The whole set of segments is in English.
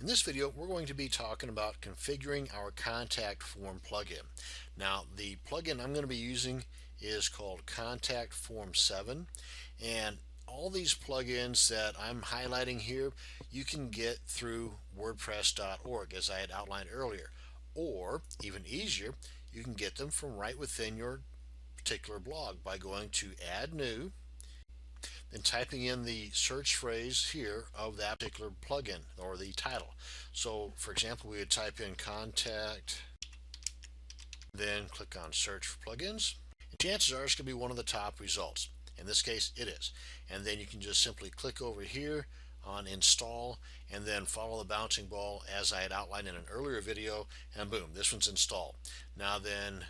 In this video, we're going to be talking about configuring our contact form plugin. Now, the plugin I'm going to be using is called Contact Form 7, and all these plugins that I'm highlighting here, you can get through WordPress.org, as I had outlined earlier. Or, even easier, you can get them from right within your particular blog by going to Add New, then typing in the search phrase here of that particular plugin or the title. So for example, we would type in contact, then click on search for plugins. And chances are it's going to be one of the top results. In this case it is. And then you can just simply click over here on install and then follow the bouncing ball as I had outlined in an earlier video, and boom, this one's installed. Now then,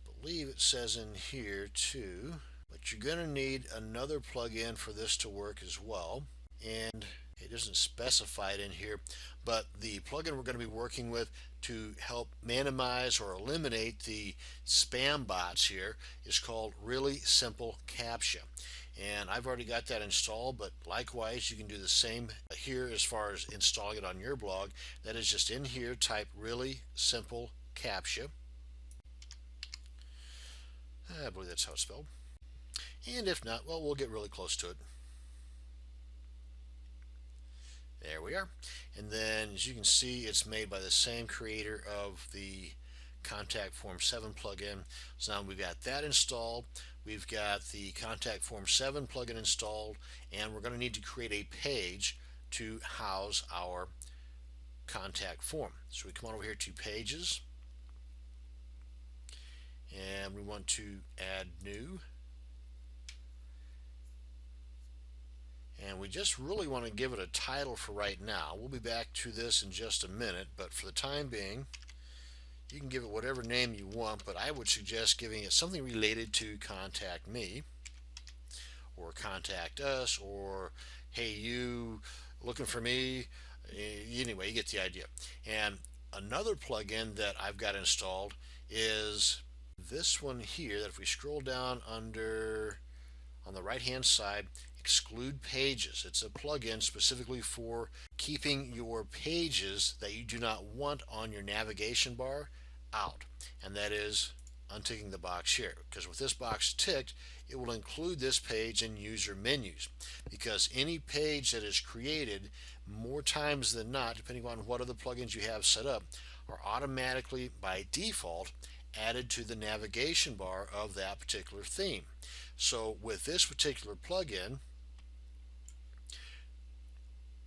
I believe it says in here too, but you're going to need another plugin for this to work as well, and it isn't specified in here, but the plugin we're going to be working with to help minimize or eliminate the spam bots here is called Really Simple Captcha, and I've already got that installed, but likewise you can do the same here as far as installing it on your blog. That is just in here, type Really Simple Captcha. I believe that's how it's spelled. And if not, well, we'll get really close to it. There we are. And then, as you can see, it's made by the same creator of the Contact Form 7 plugin. So now we've got that installed. We've got the Contact Form 7 plugin installed, and we're going to need to create a page to house our contact form. So we come on over here to Pages, and we want to add New. And we just really want to give it a title for right now. We'll be back to this in just a minute, but for the time being, you can give it whatever name you want, but I would suggest giving it something related to Contact Me, or Contact Us, or Hey You, looking for me. Anyway, you get the idea. And another plugin that I've got installed is this one here, that if we scroll down under on the right hand side, Exclude Pages. It's a plugin specifically for keeping your pages that you do not want on your navigation bar out, and that is unticking the box here, because with this box ticked, it will include this page in user menus, because any page that is created more times than not, depending on what other plugins you have set up, are automatically by default added to the navigation bar of that particular theme. So with this particular plugin,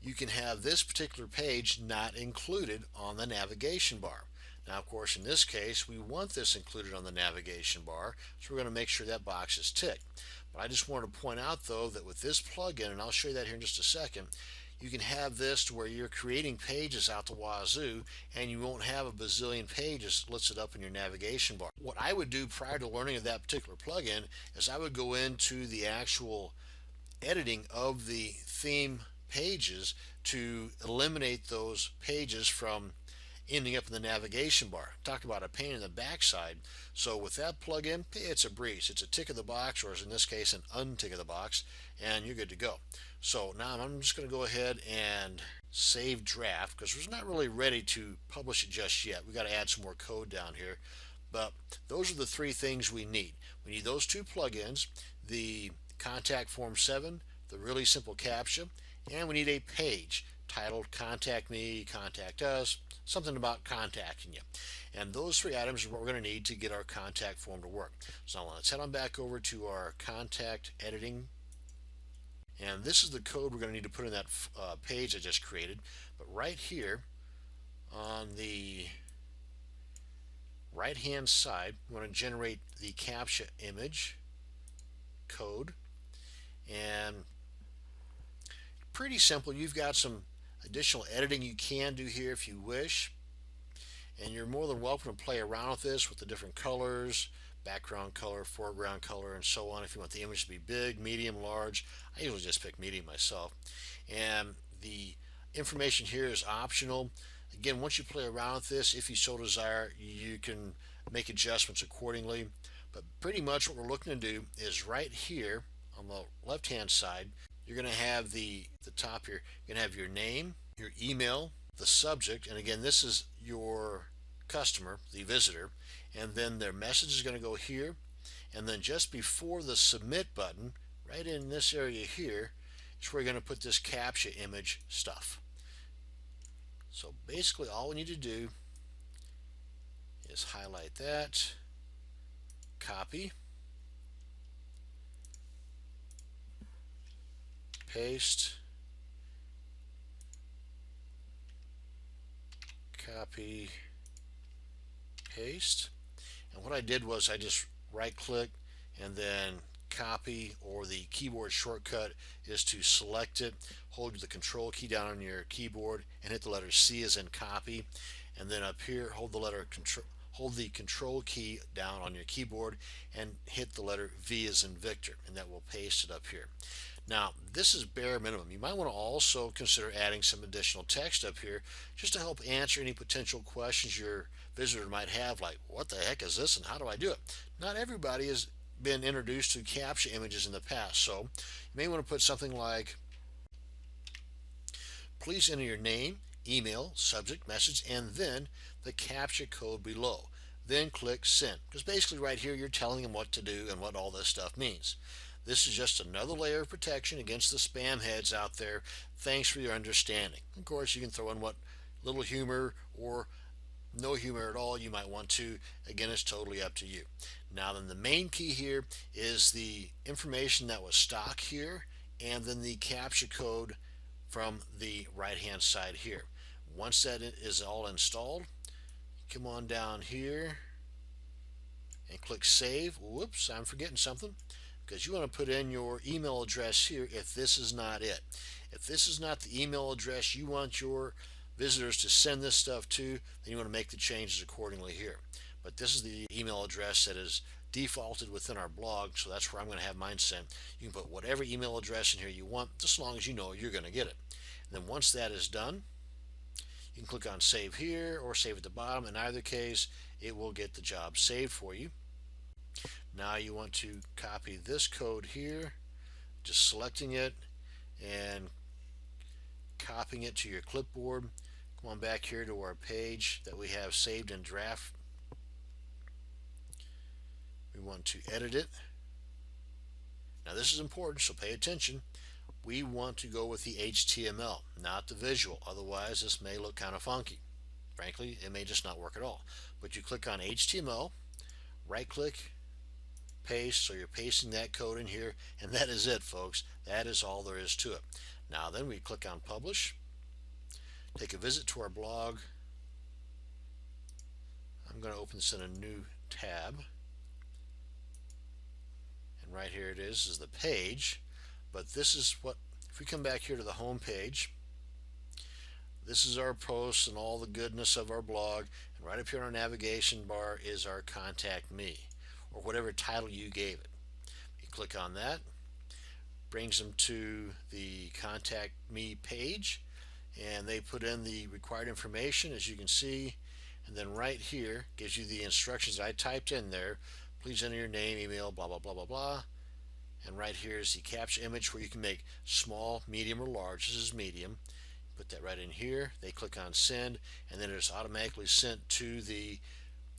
you can have this particular page not included on the navigation bar. Now, of course, in this case, we want this included on the navigation bar, so we're going to make sure that box is ticked. But I just want to point out, though, that with this plugin, and I'll show you that here in just a second, you can have this to where you're creating pages out the wazoo, and you won't have a bazillion pages listed up in your navigation bar. What I would do prior to learning of that particular plugin is I would go into the actual editing of the theme pages to eliminate those pages from ending up in the navigation bar. Talk about a pain in the backside. So with that plugin, it's a breeze. It's a tick of the box, or as in this case, an untick of the box, and you're good to go. So now I'm just going to go ahead and save draft, because we're not really ready to publish it just yet. We've got to add some more code down here. But those are the three things we need. We need those two plugins, the Contact Form 7, the Really Simple Captcha, and we need a page titled Contact Me, Contact Us, something about contacting you. And those three items are what we're going to need to get our contact form to work. So now let's head on back over to our contact editing. And this is the code we're going to need to put in that page I just created. But right here on the right hand side, we want to generate the CAPTCHA image code. And pretty simple. You've got some additional editing you can do here if you wish, and you're more than welcome to play around with this with the different colors, background color, foreground color, and so on. If you want the image to be big, medium, large, I usually just pick medium myself. And the information here is optional. Again, once you play around with this, if you so desire, you can make adjustments accordingly. But pretty much what we're looking to do is right here on the left hand side, you're going to have the top here, you're going to have your name, your email, the subject, and again this is your customer, the visitor, and then their message is going to go here, and then just before the submit button, right in this area here, is where you're going to put this CAPTCHA image stuff. So basically all we need to do is highlight that, copy, paste, copy, paste. And what I did was I just right click and then copy, or the keyboard shortcut is to select it, hold the control key down on your keyboard and hit the letter C as in copy, and then up here hold the control key down on your keyboard and hit the letter V as in Victor, and that will paste it up here. Now this is bare minimum. You might want to also consider adding some additional text up here just to help answer any potential questions your visitor might have, like what the heck is this and how do I do it? Not everybody has been introduced to CAPTCHA images in the past, so you may want to put something like, please enter your name, email, subject, message, and then the CAPTCHA code below. Then click send, because basically right here you're telling them what to do and what all this stuff means. This is just another layer of protection against the spam heads out there. Thanks for your understanding. Of course, you can throw in what little humor or no humor at all you might want to. Again, it's totally up to you. Now then, the main key here is the information that was stock here, and then the CAPTCHA code from the right hand side here. Once that is all installed, come on down here and click save. Whoops, I'm forgetting something, because you want to put in your email address here if this is not it. If this is not the email address you want your visitors to send this stuff to, then you want to make the changes accordingly here. But this is the email address that is defaulted within our blog, so that's where I'm going to have mine sent. You can put whatever email address in here you want, just as long as you know you're going to get it. And then once that is done, you can click on save here or save at the bottom. In either case, it will get the job saved for you. Now you want to copy this code here, just selecting it and copying it to your clipboard. Come on back here to our page that we have saved in draft. We want to edit it. Now this is important, so pay attention. We want to go with the HTML, not the visual. Otherwise, this may look kind of funky. Frankly, it may just not work at all. But you click on HTML, right click, paste, so you're pasting that code in here, and that is it, folks. That is all there is to it. Now then, we click on publish, take a visit to our blog. I'm going to open this in a new tab, and right here it is the page. But this is what, if we come back here to the home page, this is our posts and all the goodness of our blog, and right up here on our navigation bar is our contact me, or whatever title you gave it. You click on that, brings them to the contact me page, and they put in the required information, as you can see, and then right here gives you the instructions I typed in there. Please enter your name, email, blah blah blah blah blah. And right here is the CAPTCHA image where you can make small, medium, or large. This is medium. Put that right in here. They click on send, and then it's automatically sent to the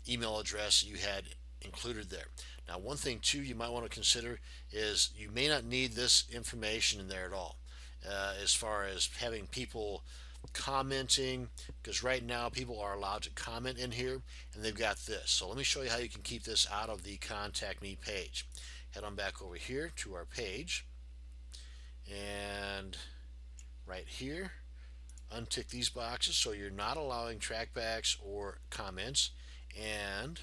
email address you had included there. Now one thing too you might want to consider is you may not need this information in there at all, as far as having people commenting, because right now people are allowed to comment in here, and they've got this. So let me show you how you can keep this out of the contact me page. Head on back over here to our page, and right here untick these boxes so you're not allowing trackbacks or comments, and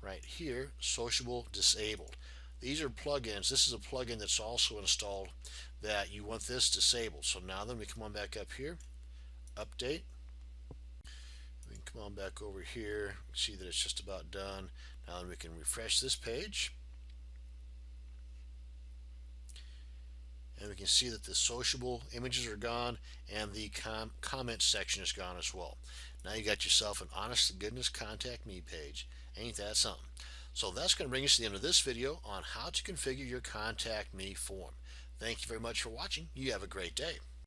right here sociable disabled. These are plugins. This is a plugin that's also installed that you want this disabled. So now then we come on back up here, update. We can come on back over here, see that it's just about done. Now then we can refresh this page, and we can see that the sociable images are gone and the comment section is gone as well. Now you got yourself an honest to goodness contact me page. Ain't that something? So that's going to bring us to the end of this video on how to configure your contact me form. Thank you very much for watching. You have a great day.